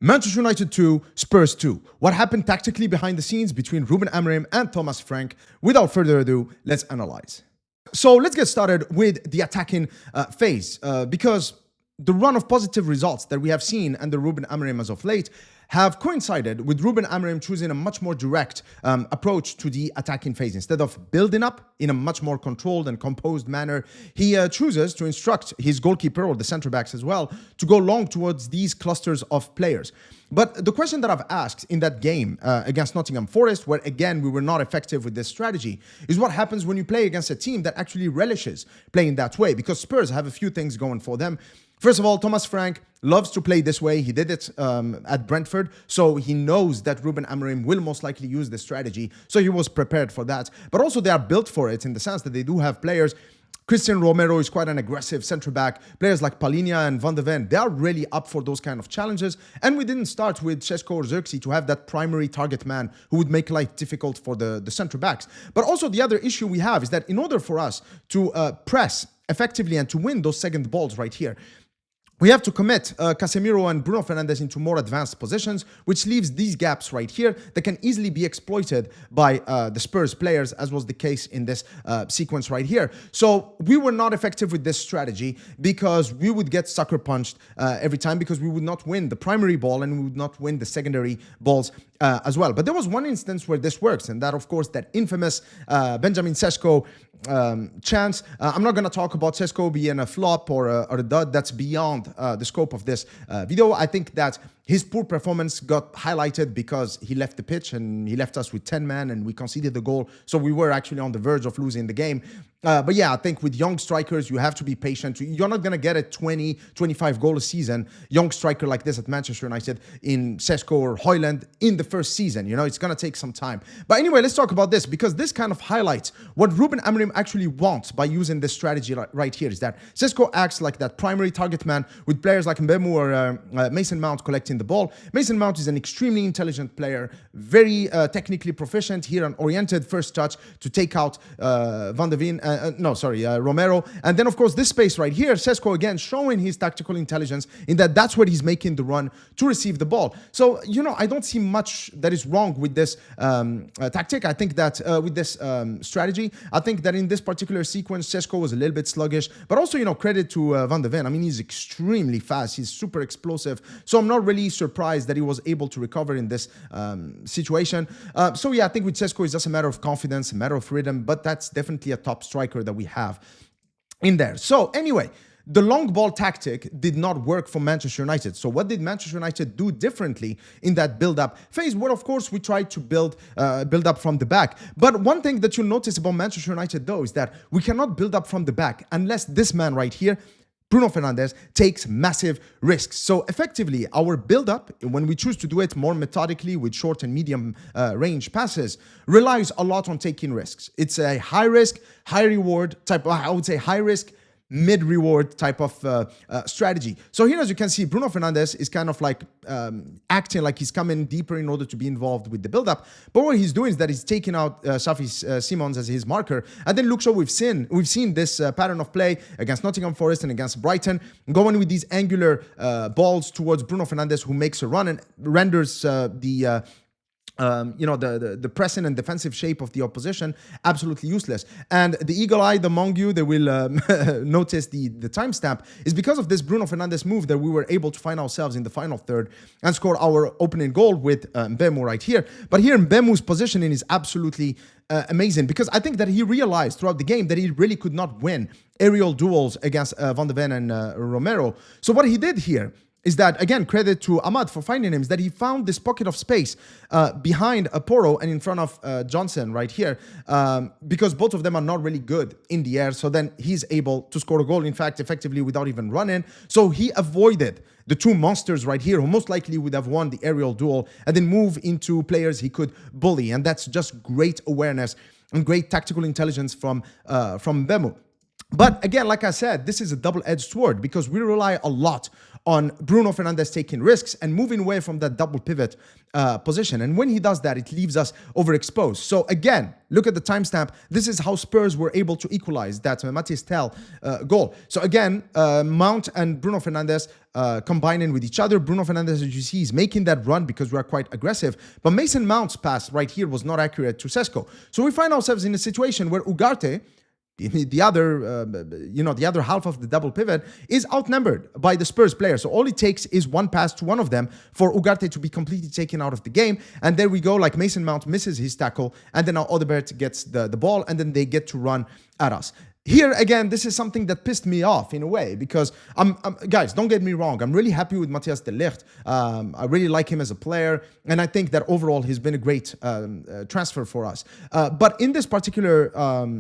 Manchester United 2, Spurs 2. What happened tactically behind the scenes between Ruben Amorim and Thomas Frank? Without further ado, let's analyze. So let's get started with the attacking phase because the run of positive results that we have seen under Ruben Amorim as of late have coincided with Ruben Amorim choosing a much more direct approach to the attacking phase. Instead of building up in a much more controlled and composed manner, he chooses to instruct his goalkeeper or the centre backs as well to go long towards these clusters of players. But the question that I've asked in that game against Nottingham Forest, where again we were not effective with this strategy, is what happens when you play against a team that actually relishes playing that way, because Spurs have a few things going for them. First of all, Thomas Frank loves to play this way. He did it at Brentford, so he knows that Ruben Amorim will most likely use this strategy, so he was prepared for that. But also they are built for it in the sense that they do have players. Christian Romero is quite an aggressive centre-back. Players like Palhinha and Van de Ven, they are really up for those kind of challenges. And we didn't start with Sesko or Xerxes to have that primary target man who would make life difficult for the centre-backs. But also the other issue we have is that in order for us to press effectively and to win those second balls right here, we have to commit Casemiro and Bruno Fernandes into more advanced positions, which leaves these gaps right here that can easily be exploited by the Spurs players, as was the case in this sequence right here. So we were not effective with this strategy because we would get sucker punched every time, because we would not win the primary ball and we would not win the secondary balls as well. But there was one instance where this works, and that, of course, that infamous Benjamin Sesko chance. I'm not going to talk about Sesko being a flop or a dud. That's beyond the scope of this video. I think that his poor performance got highlighted because he left the pitch and he left us with 10 men and we conceded the goal. So we were actually on the verge of losing the game. But yeah, I think with young strikers, you have to be patient. You're not going to get a 20, 25 goal a season young striker like this at Manchester United in Sesko or Højlund in the first season. You know, it's going to take some time. But anyway, let's talk about this, because this kind of highlights what Ruben Amorim actually wants by using this strategy right here, is that Sesko acts like that primary target man with players like Mbeumo or Mason Mount collecting the ball. Mason Mount is an extremely intelligent player, very technically proficient here, an oriented first touch to take out Van de Ven. Romero. And then, of course, this space right here, Sesko again showing his tactical intelligence in that's where he's making the run to receive the ball. So, you know, I don't see much that is wrong with this tactic. I think that with this strategy, I think that in this particular sequence, Sesko was a little bit sluggish. But also, you know, credit to Van de Ven. I mean, he's extremely fast. He's super explosive. So I'm not really surprised that he was able to recover in this situation. So yeah, I think with Sesko, it's just a matter of confidence, a matter of rhythm, but that's definitely a top striker that we have in there. So anyway, the long ball tactic did not work for Manchester United. So what did Manchester United do differently in that build-up phase? Well, of course, we tried to build up from the back. But one thing that you'll notice about Manchester United, though, is that we cannot build up from the back unless this man right here, Bruno Fernandes, takes massive risks. So effectively, our build-up, when we choose to do it more methodically with short and medium range passes, relies a lot on taking risks. It's a high-risk, high-reward type of, I would say high-risk, mid-reward type of strategy. So here, as you can see, Bruno Fernandes is kind of like acting like he's coming deeper in order to be involved with the build-up. But what he's doing is that he's taking out Xavi Simons as his marker. And then look, so we've seen this pattern of play against Nottingham Forest and against Brighton, going with these angular balls towards Bruno Fernandes, who makes a run and renders the pressing and defensive shape of the opposition absolutely useless. And the eagle-eyed among you, they will notice the timestamp is because of this Bruno Fernandes move that we were able to find ourselves in the final third and score our opening goal with Mbeumo right here. But here, Mbeumo's positioning is absolutely amazing, because I think that he realized throughout the game that he really could not win aerial duels against Van de Ven and Romero. So what he did here is that, again, credit to Ahmad for finding him, is that he found this pocket of space behind Poro and in front of Johnson right here, because both of them are not really good in the air. So then he's able to score a goal, in fact, effectively without even running. So he avoided the two monsters right here who most likely would have won the aerial duel, and then move into players he could bully. And that's just great awareness and great tactical intelligence from Mbeumo. But again, like I said, this is a double-edged sword, because we rely a lot on Bruno Fernandes taking risks and moving away from that double pivot position. And when he does that, it leaves us overexposed. So again, look at the timestamp. This is how Spurs were able to equalize that Mathys Tel goal. So again, Mount and Bruno Fernandes combining with each other. Bruno Fernandes, as you see, is making that run because we are quite aggressive. But Mason Mount's pass right here was not accurate to Sesko. So we find ourselves in a situation where Ugarte, the other half of the double pivot, is outnumbered by the Spurs player. So all it takes is one pass to one of them for Ugarte to be completely taken out of the game. And there we go, like Mason Mount misses his tackle, and then now Odebert gets the ball, and then they get to run at us. Here, again, this is something that pissed me off in a way because, guys, don't get me wrong. I'm really happy with Matthijs de Ligt. I really like him as a player. And I think that overall he's been a great transfer for us. But in this particular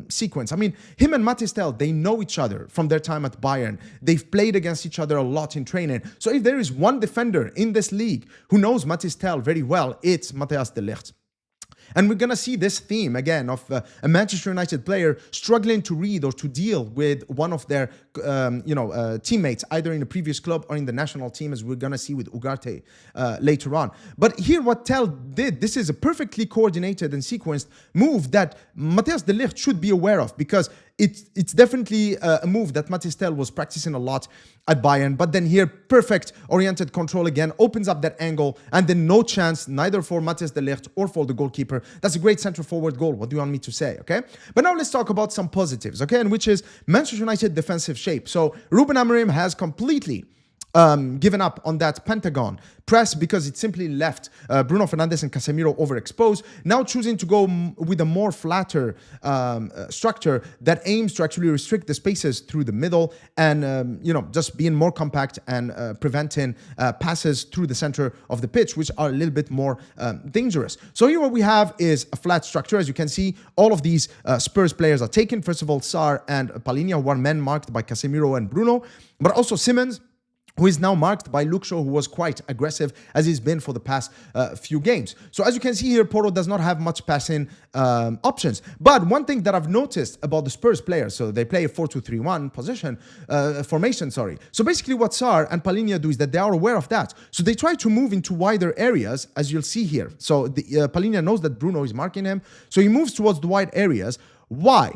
sequence, I mean, him and Mathys Tel, they know each other from their time at Bayern. They've played against each other a lot in training. So if there is one defender in this league who knows Mathys Tel very well, it's Matthijs de Ligt. And we're going to see this theme again of a Manchester United player struggling to read or to deal with one of their teammates, either in the previous club or in the national team, as we're going to see with Ugarte later on. But here what Tel did, this is a perfectly coordinated and sequenced move that Matthijs de Ligt should be aware of, because it's definitely a move that Mathys Tel was practicing a lot at Bayern. But then here, perfect oriented control again, opens up that angle, and then no chance, neither for Matthijs de Ligt or for the goalkeeper. That's a great center forward goal. What do you want me to say, okay? But now let's talk about some positives, okay? And which is Manchester United defensive shape. So Ruben Amorim has completely given up on that pentagon press because it simply left Bruno Fernandes and Casemiro overexposed. Now choosing to go with a more flatter structure that aims to actually restrict the spaces through the middle and, just being more compact and preventing passes through the center of the pitch, which are a little bit more dangerous. So here what we have is a flat structure. As you can see, all of these Spurs players are taken. First of all, Sarr and Palhinha, one man marked by Casemiro and Bruno, but also Simmons, who is now marked by Luke Shaw, who was quite aggressive as he's been for the past few games. So as you can see here, Porto does not have much passing options. But one thing that I've noticed about the Spurs players, so they play a 4-2-3-1 formation. So basically what Sarr and Palhinha do is that they are aware of that. So they try to move into wider areas, as you'll see here. So Palhinha knows that Bruno is marking him, so he moves towards the wide areas. Why?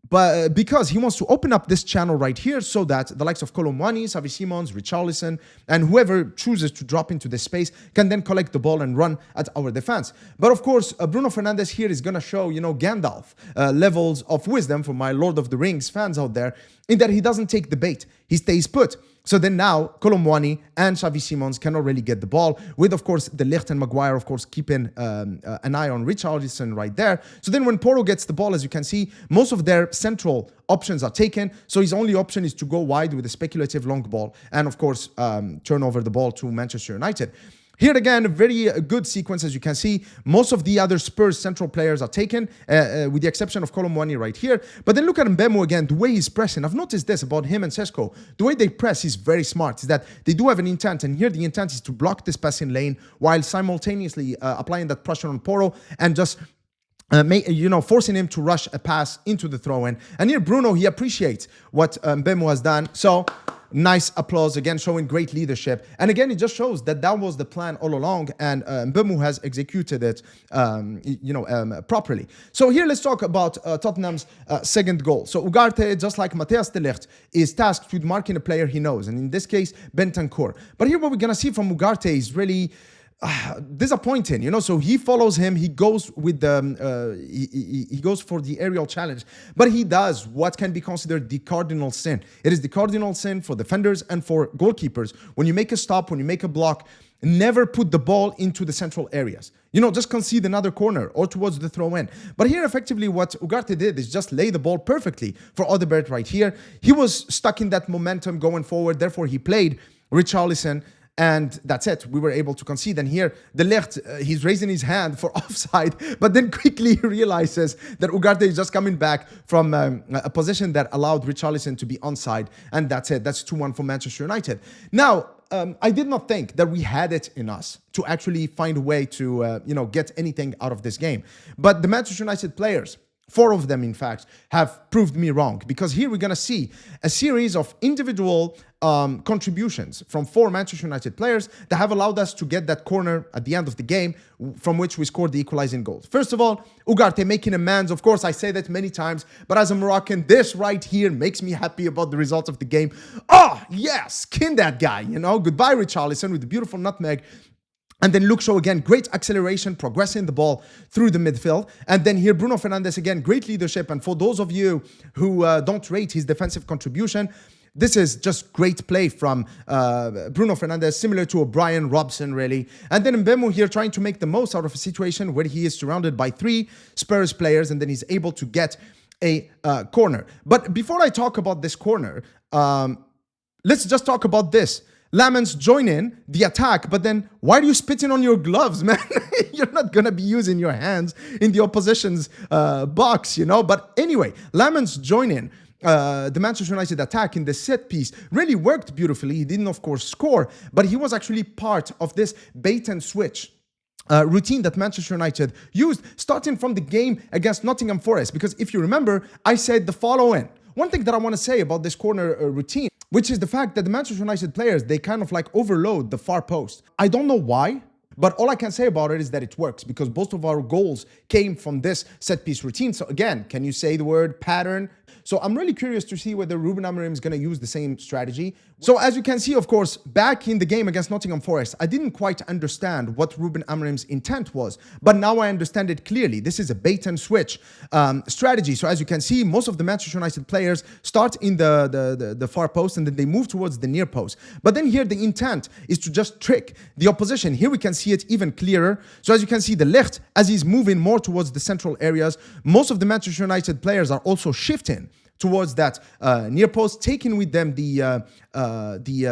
But because he wants to open up this channel right here so that the likes of Kolo Muani, Xavi Simons, Richarlison, and whoever chooses to drop into this space can then collect the ball and run at our defense. But of course, Bruno Fernandes here is going to show, Gandalf levels of wisdom for my Lord of the Rings fans out there, in that he doesn't take the bait. He stays put. So then now, Kolo Muani and Xavi Simons cannot really get the ball, with, of course, De Ligt and Maguire, of course, keeping an eye on Richarlison right there. So then when Porto gets the ball, as you can see, most of their central options are taken. So his only option is to go wide with a speculative long ball and, of course, turn over the ball to Manchester United. Here again, a very good sequence, as you can see. Most of the other Spurs central players are taken, with the exception of Kolo Muani right here. But then look at Mbeumo again, the way he's pressing. I've noticed this about him and Sesko. The way they press is very smart, is that they do have an intent. And here the intent is to block this passing lane while simultaneously applying that pressure on Porto and just forcing him to rush a pass into the throw-in. And here Bruno, he appreciates what Mbeumo has done. So nice applause, again, showing great leadership. And again, it just shows that that was the plan all along, and Mbeumo has executed it, properly. So here, let's talk about Tottenham's second goal. So Ugarte, just like Matthijs de Ligt, is tasked with marking a player he knows, and in this case, Bentancur. But here, what we're going to see from Ugarte is really disappointing, so he follows him, he goes with the he goes for the aerial challenge, but he does what can be considered the cardinal sin. It is the cardinal sin for defenders and for goalkeepers. When you make a stop, when you make a block, never put the ball into the central areas. Just concede another corner or towards the throw-in. But here, effectively, what Ugarte did is just lay the ball perfectly for Odebert right here. He was stuck in that momentum going forward, therefore he played Richarlison, and that's it. We were able to concede. And here, De Ligt, he's raising his hand for offside, but then quickly realizes that Ugarte is just coming back from a position that allowed Richarlison to be onside. And that's it. That's 2-1 for Manchester United. Now, I did not think that we had it in us to actually find a way to, get anything out of this game. But the Manchester United players 4 of them, in fact, have proved me wrong, because here we're going to see a series of individual contributions from 4 Manchester United players that have allowed us to get that corner at the end of the game from which we scored the equalizing goals. First of all, Ugarte making amends. Of course, I say that many times, but as a Moroccan, this right here makes me happy about the results of the game. Oh, yes, skin that guy, you know. Goodbye, Richarlison, with the beautiful nutmeg. And then Luke Shaw again, great acceleration, progressing the ball through the midfield. And then here, Bruno Fernandes again, great leadership. And for those of you who don't rate his defensive contribution, this is just great play from Bruno Fernandes, similar to O'Brien, Robson, really. And then Mbeumo here trying to make the most out of a situation where he is surrounded by 3 Spurs players, and then he's able to get a corner. But before I talk about this corner, let's just talk about this. Lamens join in the attack, but then why are you spitting on your gloves, man? You're not going to be using your hands in the opposition's box, you know? But anyway, Lamens join in. The Manchester United attack in the set piece really worked beautifully. He didn't, of course, score, but he was actually part of this bait and switch routine that Manchester United used starting from the game against Nottingham Forest. Because if you remember, I said the following. One thing that I want to say about this corner routine, which is the fact that the Manchester United players, they kind of like overload the far post. I don't know why, but all I can say about it is that it works, because most of our goals came from this set piece routine. So again, can you say the word pattern? So I'm really curious to see whether Ruben Amorim is going to use the same strategy. So as you can see, of course, back in the game against Nottingham Forest, I didn't quite understand what Ruben Amorim's intent was, but now I understand it clearly. This is a bait and switch strategy. So as you can see, most of the Manchester United players start in the far post, and then they move towards the near post. But then here the intent is to just trick the opposition. Here we can see it even clearer. So as you can see, the left, as he's moving more towards the central areas, most of the Manchester United players are also shifting towards that near post, taking with them the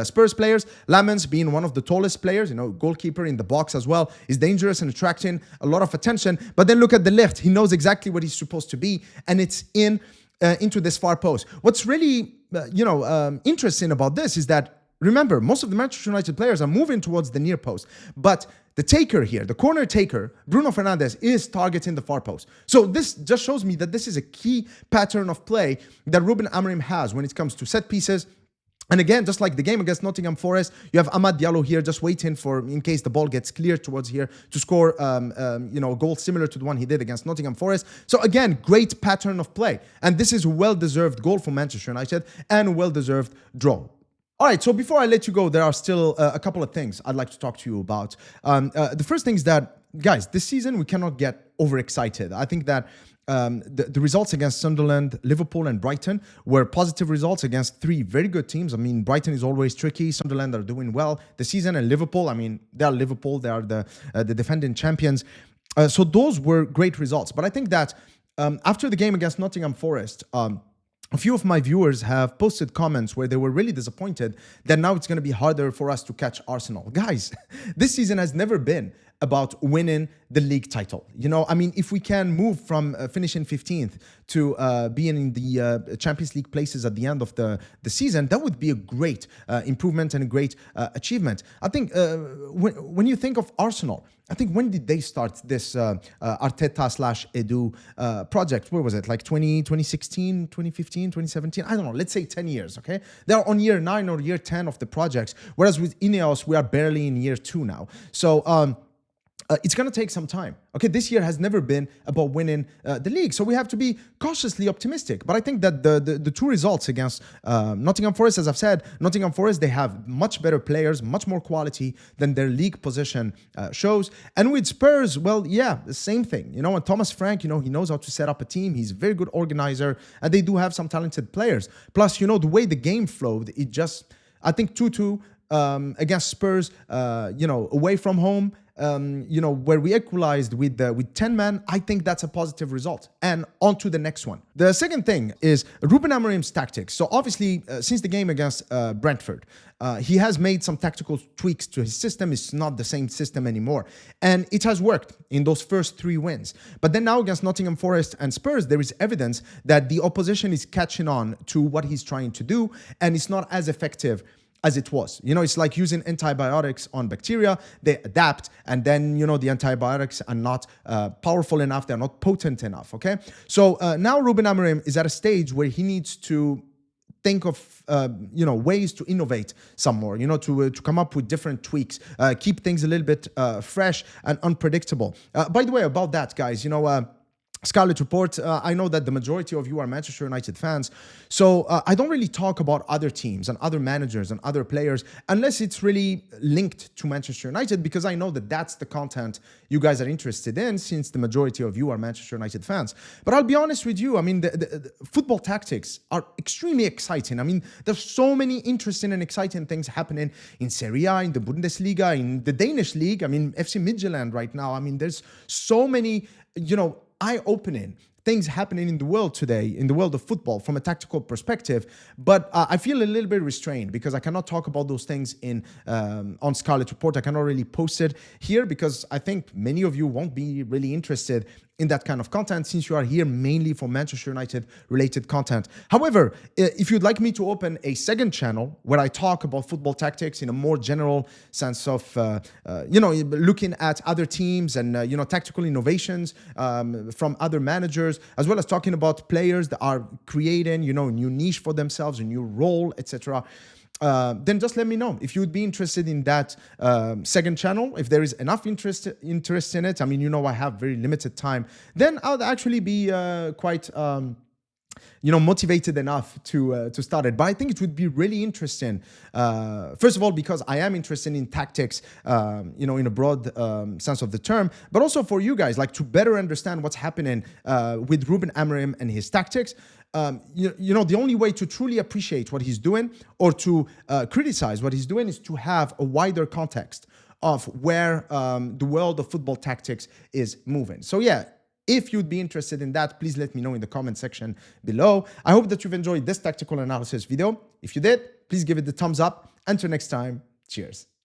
Spurs players. Lamens, being one of the tallest players, you know, goalkeeper in the box as well, is dangerous and attracting a lot of attention. But then look at the left. He knows exactly what he's supposed to be, and it's into this far post. What's really interesting about this is that, remember, most of the Manchester United players are moving towards the near post, but the taker here, the corner taker, Bruno Fernandes, is targeting the far post. So this just shows me that this is a key pattern of play that Ruben Amorim has when it comes to set pieces. And again, just like the game against Nottingham Forest, you have Amad Diallo here just waiting for, in case the ball gets cleared towards here, to score a goal similar to the one he did against Nottingham Forest. So again, great pattern of play. And this is a well-deserved goal for Manchester United and a well-deserved draw. All right, so before I let you go, there are still a couple of things I'd like to talk to you about. The first thing is that, guys, this season we cannot get overexcited. I think that the results against Sunderland, Liverpool, and Brighton were positive results against 3 very good teams. I mean, Brighton is always tricky. Sunderland are doing well this season, and Liverpool, I mean, they are Liverpool. They are the defending champions. So those were great results. But I think that after the game against Nottingham Forest, a few of my viewers have posted comments where they were really disappointed that now it's going to be harder for us to catch Arsenal. Guys, this season has never been about winning the league title. You know, I mean, if we can move from finishing 15th to being in the Champions League places at the end of the season, that would be a great improvement and a great achievement. I think when you think of Arsenal, I think when did they start this Arteta/Edu project? Where was it? Like 2016, 2015, 2017? I don't know. Let's say 10 years, okay? They're on year 9 or year 10 of the projects, whereas with Ineos, we are barely in year 2 now. So it's going to take some time. Okay, this year has never been about winning the league, so we have to be cautiously optimistic. But I think that the 2 results against Nottingham Forest, as I've said, Nottingham Forest, they have much better players, much more quality than their league position shows. And with Spurs, well, yeah, the same thing. You know, and Thomas Frank, you know, he knows how to set up a team. He's a very good organizer, and they do have some talented players. Plus, you know, the way the game flowed, it just, I think 2-2 against Spurs, away from home, where we equalized with 10 men, I think that's a positive result. And on to the next one. The second thing is Ruben Amorim's tactics. So obviously, since the game against Brentford, he has made some tactical tweaks to his system. It's not the same system anymore. And it has worked in those first 3 wins. But then now against Nottingham Forest and Spurs, there is evidence that the opposition is catching on to what he's trying to do, and it's not as effective as it was. It's like using antibiotics on bacteria. They adapt, and then, the antibiotics are not powerful enough. They're not potent enough, okay? So now Ruben Amorim is at a stage where he needs to think of ways to innovate some more, to come up with different tweaks, keep things a little bit fresh and unpredictable. By the way, about that, guys, Scarlet report, I know that the majority of you are Manchester United fans, so I don't really talk about other teams and other managers and other players unless it's really linked to Manchester United, because I know that that's the content you guys are interested in, since the majority of you are Manchester United fans. But I'll be honest with you, I mean, the football tactics are extremely exciting. I mean, there's so many interesting and exciting things happening in Serie A, in the Bundesliga, in the Danish league. I mean, FC Midtjylland right now. I mean, there's so many, eye-opening things happening in the world today, in the world of football, from a tactical perspective. But I feel a little bit restrained because I cannot talk about those things on Scarlet Report. I cannot really post it here because I think many of you won't be really interested in that kind of content, since you are here mainly for Manchester United related content. However, if you'd like me to open a second channel where I talk about football tactics in a more general sense of, looking at other teams and, tactical innovations from other managers, as well as talking about players that are creating, new niche for themselves, a new role, etc., then just let me know if you would be interested in that second channel. If there is enough interest in it, I mean, I have very limited time, then I'll actually be quite motivated enough to start it. But I think it would be really interesting, first of all, because I am interested in tactics, in a broad sense of the term, but also for you guys, like, to better understand what's happening with Ruben Amorim and his tactics. The only way to truly appreciate what he's doing or to criticize what he's doing is to have a wider context of where the world of football tactics is moving. So yeah, if you'd be interested in that, please let me know in the comment section below. I hope that you've enjoyed this tactical analysis video. If you did, please give it the thumbs up. Until next time, cheers.